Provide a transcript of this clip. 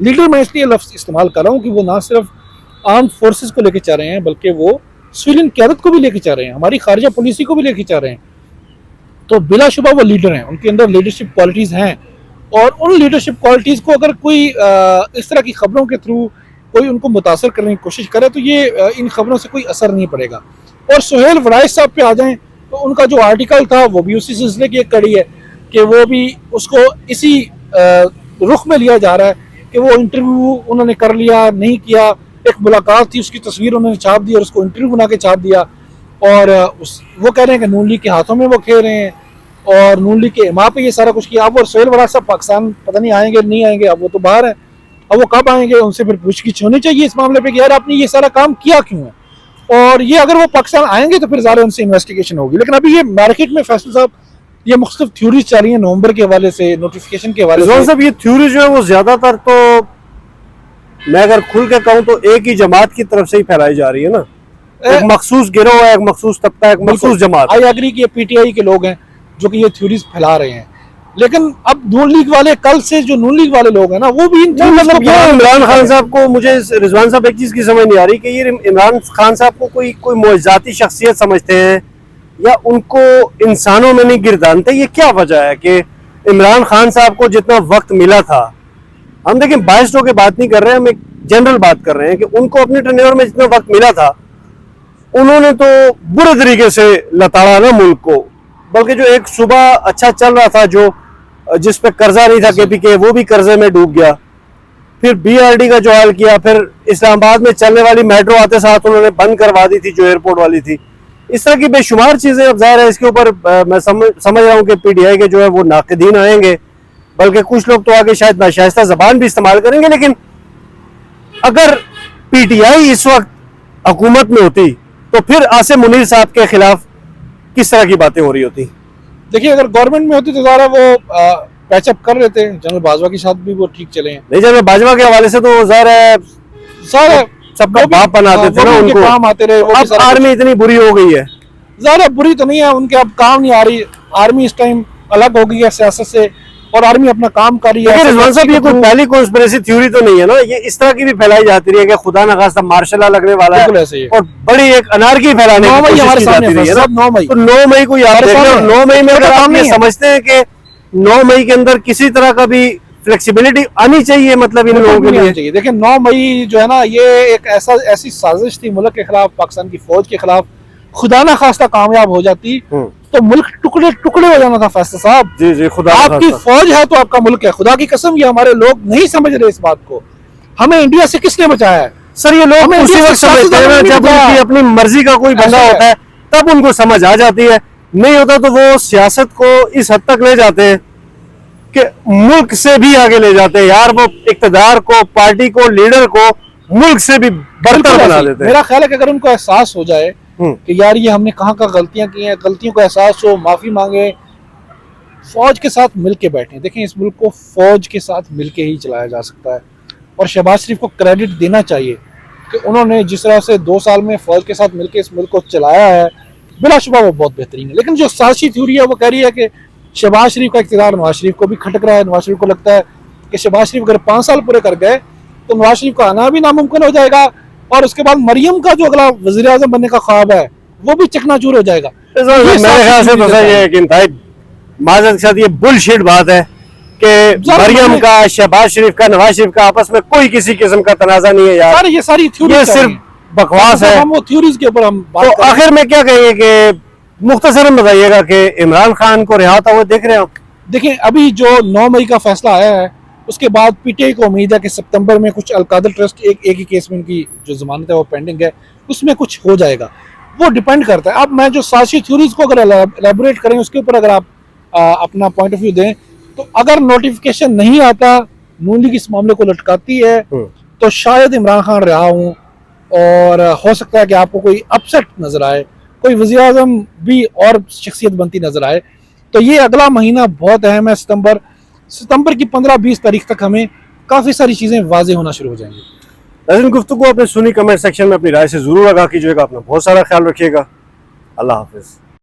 Leader میں اس لیے لفظ استعمال کر رہا ہوں کہ وہ نہ صرف آرم فورسز کو لے کے چاہ رہے ہیں بلکہ وہ سویلین قیادت کو بھی لے کے چاہ رہے ہیں, ہماری خارجہ پالیسی کو بھی لے کے چاہ رہے ہیں. تو بلا شبہ وہ لیڈر ہیں, ان کے اندر لیڈرشپ کوالٹیز ہیں, اور ان لیڈرشپ کوالٹیز کو اگر کوئی اس طرح کی خبروں کے تھرو کوئی ان کو متاثر کرنے کی کوشش کرے تو یہ ان خبروں سے کوئی اثر نہیں پڑے گا. اور سہیل وڑائچ صاحب پہ آ جائیں تو ان کا جو آرٹیکل تھا وہ بھی اسی سلسلے کی ایک کڑی ہے کہ وہ بھی اس کو اسی رخ میں لیا جا رہا ہے کہ وہ انٹرویو انہوں نے کر لیا, نہیں کیا, ایک ملاقات تھی اس کی تصویر انہوں نے چھاپ دی اور اس کو انٹرویو بنا کے چھاپ دیا, اور وہ کہہ رہے ہیں کہ نون لیگ کے ہاتھوں میں وہ کھیل رہے ہیں اور نون لیگ کے امام پہ یہ سارا کچھ کیا. اب اور سہیل وڑائچ صاحب پاکستان پتہ نہیں آئیں گے نہیں آئیں گے, اب وہ تو باہر ہیں, اب وہ کب آئیں گے, ان سے پھر پوچھ گچھ ہونی چاہیے اس معاملے پہ کہ یار آپ نے یہ سارا کام کیا کیوں ہے, اور یہ اگر وہ پاکستان آئیں گے تو پھر ظاہر ان سے انویسٹیگیشن ہوگی. لیکن ابھی یہ مارکیٹ میں فیصل صاحب یہ مختلف تھیوریز چل رہی ہیں نومبر کے حوالے سے, نوٹیفیکیشن کے حوالے سے. صاحب یہ تھیوری جو ہے وہ زیادہ تر تو میں اگر کھل کے کہوں تو ایک ہی جماعت کی طرف سے ہی پھیلائی جا رہی ہے نا, ایک مخصوص گروہ ہے, ایک مخصوص طبقہ, ایک مخصوص جماعت. آئی ایگری کہ یہ پی ٹی آئی کے لوگ ہیں جو کہ یہ تھیوریز پھیلا رہے ہیں, لیکن اب نون لیگ والے کل سے جو نون لیگ والے لوگ ہیں نا وہ بھی مطلب یہ عمران خان صاحب کو, مجھے رضوان صاحب ایک چیز کی سمجھ نہیں آ رہی کہ یہ عمران خان صاحب کو کوئی معجزاتی شخصیت سمجھتے ہیں یا ان کو انسانوں میں نہیں گردانتے. یہ کیا وجہ ہے کہ عمران خان صاحب کو جتنا وقت ملا تھا, ہم دیکھیں بائسٹوں کی بات نہیں کر رہے ہیں, ہم ایک جنرل بات کر رہے ہیں کہ ان کو اپنے ٹرنیور میں جتنا وقت ملا تھا انہوں نے تو برے طریقے سے لتاڑا نا ملک کو, بلکہ جو ایک صبح اچھا چل رہا تھا جو جس پہ قرضہ نہیں تھا کے پی کے, وہ بھی قرضے میں ڈوب گیا. پھر بی آر ڈی کا جو حال کیا, پھر اسلام آباد میں چلنے والی میٹرو آتے ساتھ انہوں نے بند کروا دی تھی جو ایئرپورٹ والی تھی. اس طرح کی بے شمار چیزیں. اب ظاہر ہے اس کے اوپر میں سمجھ رہا ہوں کہ پی ٹی آئی کے جو ہے وہ ناقدین آئیں گے, بلکہ کچھ لوگ تو آگے شاید ناشائستہ زبان بھی استعمال کریں گے. لیکن اگر پی ٹی آئی اس وقت حکومت میں ہوتی تو پھر عاصم منیر صاحب کے خلاف کس طرح کی باتیں ہو رہی ہوتی؟ دیکھیے اگر گورنمنٹ میں ہوتی تو ظاہر وہ پیچ اپ کر رہے تھے, جنرل باجوہ کے ساتھ بھی وہ ٹھیک چلے ہیں. نہیں, جنرل باجوہ کے حوالے سے تو ظاہر ہے سب کا باپ بناتے تھے نا ان کو, کام آتے رہے. اب آرمی اتنی بری ہو گئی ہے. ظاہر بری تو نہیں ہے, ان کے اب کام نہیں آ رہی. آرمی اس ٹائم الگ ہو گئی ہے سیاست سے اور آرمی اپنا کام کر رہی ہے. رضوان صاحب یہ کوئی پہلی کنسپریسی تھیوری تو نہیں ہے نا, یہ اس طرح کی بھی پھیلائی جاتی رہی ہے کہ خدا نخواستہ مارشل لا لگنے والا ہے اور بڑی ایک انارکی پھیلانے کی کوشش کی جاتی رہی ہے نا. تو 9 مئی کو یاد رکھیں, 9 مئی میں اگر آپ یہ سمجھتے ہیں کہ 9 مئی کے اندر کسی طرح کا بھی فلیکسیبلٹی آنی چاہیے مطلب ان لوگوں کے لیے. دیکھیں 9 مئی جو ہے نا یہ ایک ایسی سازش تھی ملک کے خلاف, پاکستان کی فوج کے خلاف. خدا نہ خواستہ کامیاب ہو جاتی تو ملک ٹکڑے ٹکڑے ہو جانا تھا فیصل صاحب. جی خدا آپ کی فوج ہے تو آپ کا ملک ہے. خدا کی قسم یہ ہمارے لوگ نہیں سمجھ رہے اس بات کو. ہمیں انڈیا سے کس نے بچایا ہے سر؟ یہ لوگ اسی وقت سمجھتے ہیں جب ان کی اپنی مرضی کا کوئی بندہ ہوتا ہے تب ان کو سمجھ آ جاتی ہے, نہیں ہوتا تو وہ سیاست کو اس حد تک لے جاتے ہیں کہ ملک سے بھی آگے لے جاتے ہیں یار. وہ اقتدار کو, پارٹی کو, لیڈر کو ملک سے بھی برتر بنا دیتے ہیں. میرا خیال ہے کہ اگر ان کو احساس ہو جائے کہ یار یہ ہم نے کہاں غلطیاں کی ہیں, غلطیوں کو احساس ہو, معافی مانگے, فوج کے ساتھ مل کے بیٹھیں. دیکھیں اس ملک کو فوج کے ساتھ مل کے ہی چلایا جا سکتا ہے, اور شہباز شریف کو کریڈٹ دینا چاہیے کہ انہوں نے جس طرح سے 2 سال میں فوج کے ساتھ مل کے اس ملک کو چلایا ہے, بلا شبہ وہ بہت بہترین ہے. لیکن جو سازشی تھیوری ہے وہ کہہ رہی ہے کہ شہباز شریف کا اقتدار نواز شریف کو بھی کھٹک رہا ہے. نواز شریف کو لگتا ہے کہ شہباز شریف اگر 5 سال پورے کر گئے تو نواز شریف کا آنا بھی ناممکن ہو جائے گا, اور اس کے بعد مریم کا جو اگلا وزیر اعظم بننے کا خواب ہے وہ بھی چکنا چور ہو جائے گا. میرے خیال سے تو یہ ایک انتہائی معذرت کے ساتھ یہ بل شیٹ بات ہے کہ مریم کا, شہباز شریف کا, نواز شریف کا آپس میں کوئی کسی قسم کا تنازع نہیں ہے یار. یہ ساری یہ صرف بکواس ہے. ہم وہ تھیوریز کے اوپر ہم تو آخر میں کیا کہیں گے کہ مختصراً بتائیے گا کہ عمران خان کو رہا ہوتا ہوا دیکھ رہے ہیں آپ؟ دیکھیں ابھی جو 9 مئی کا فیصلہ آیا ہے اس کے بعد پی ٹی آئی کو امید ہے کہ ستمبر میں کچھ القادر ٹرسٹ ایک ہی کیس میں ان کی جو ضمانت ہے وہ پینڈنگ ہے, اس میں کچھ ہو جائے گا. وہ ڈیپینڈ کرتا ہے. اب میں جو سازشی تھیوریز کو اگر ایلیبوریٹ کریں اس کے اوپر اگر آپ اپنا پوائنٹ آف ویو دیں تو اگر نوٹیفیکیشن نہیں آتا, نون لیگ اس معاملے کو لٹکاتی ہے تو شاید عمران خان رہا ہوں, اور ہو سکتا ہے کہ آپ کو کوئی اپسیٹ نظر آئے, کوئی وزیر اعظم بھی اور شخصیت بنتی نظر آئے. تو یہ اگلا مہینہ بہت اہم ہے, ستمبر کی 15-20 تاریخ تک ہمیں کافی ساری چیزیں واضح ہونا شروع ہو جائیں گی. ناظرین گفتگو آپ نے سنی, کمنٹ سیکشن میں اپنی رائے سے ضرور آگاہ کیجیے گا. اپنا بہت سارا خیال رکھیے گا. اللہ حافظ.